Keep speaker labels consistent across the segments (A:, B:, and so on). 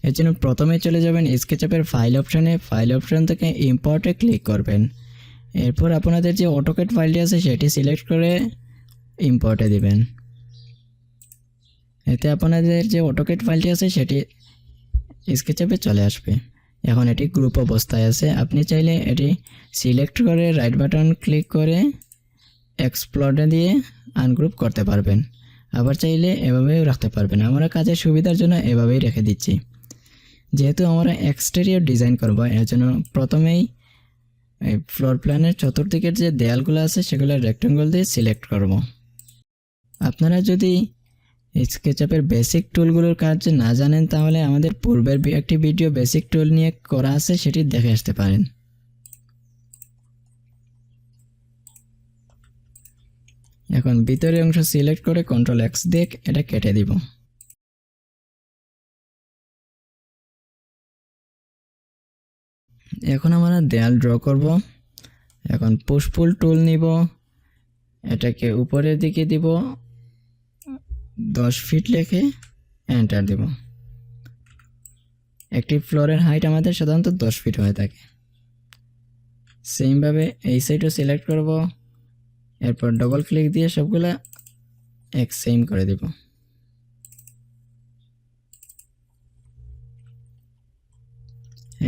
A: এর জন্য প্রথমে চলে যাবেন স্কেচআপের ফাইল অপশানে, ফাইল অপশান থেকে ইম্পোর্টে ক্লিক করবেন। এরপর আপনাদের যে অটোক্যাড ফাইলটি আছে সেটি সিলেক্ট করে ইম্পোর্টে দিবেন। এতে আপনাদের যে অটোক্যাড ফাইলটি আছে সেটি স্কেচআপে চলে আসবে। এখন এটি গ্রুপ অবস্থায় আছে, আপনি চাইলে এটি সিলেক্ট করে রাইট বাটন ক্লিক করে এক্সপ্লোরে দিয়ে আনগ্রুপ করতে পারবেন। আবার চাইলে এভাবেও রাখতে পারবেন। আমরা কাজের সুবিধার জন্য এভাবেই রেখে দিচ্ছি। যেহেতু আমরা এক্সটেরিয়র ডিজাইন করব, এর জন্য প্রথমেই এই ফ্লোর প্ল্যানের চতুর্দিকের যে দেয়ালগুলো আছে সেগুলো রেক্ট্যাঙ্গল দিয়ে সিলেক্ট করব। আপনারা যদি স্কেচআপের বেসিক টুলগুলোর কাজ না জানেন তাহলে আমাদের পূর্বের একটি ভিডিও বেসিক টুল নিয়ে করা আছে, সেটি দেখে আসতে পারেন। এখন ভিতরের অংশ সিলেক্ট করে কন্ট্রোল এক্স দিয়ে এটা কেটে দিব। এখন আমরা দেয়াল ড্র করব। এখন পুশ পুল টুল নিব, এটাকে উপরের দিকে দিব, 10 ফিট লিখে এন্টার দেব। একটি ফ্লোরের হাইট আমাদের সাধারণত 10 ফিট হয়ে থাকে। সেমভাবে এই সাইডও সিলেক্ট করব, এরপর ডবল ক্লিক দিয়ে সবগুলা এক সেম করে দেব।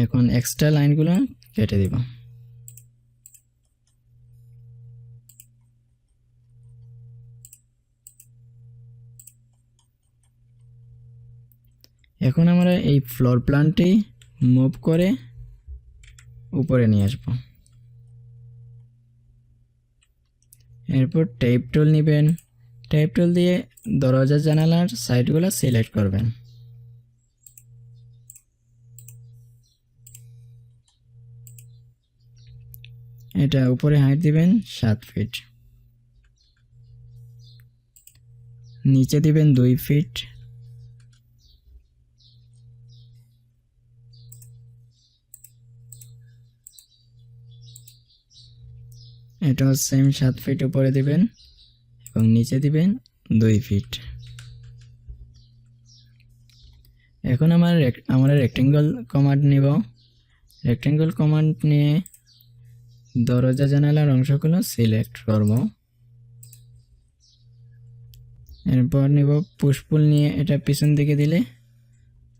A: এখন এক্সট্রা লাইনগুলো কেটে দিব। এখন আমরা এই ফ্লোর প্ল্যানটি মুভ করে উপরে নিয়ে আসব। এরপর টেপ টুল নেবেন, টেপ টুল দিয়ে দরজা জানালার সাইডগুলো সিলেক্ট করবেন। এটা উপরে হাইট দিবেন 7 ফিট, নিচে দিবেন 2 ফিট, এটাও সেম 7 ফিট উপরে দিবেন এবং নিচে দিবেন 2 ফিট। এখন আমরা রেক্টেঙ্গল কমান্ড নিব। রেক্টেঙ্গল কমান্ড নিয়ে দরজা জানালার অংশগুলো সিলেক্ট করব। এরপর নিব পুশ পুল নিয়ে এটা পিছন দিকে দিলে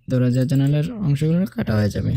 A: দরজা জানালার অংশগুলো কাটা হয়ে যাবে।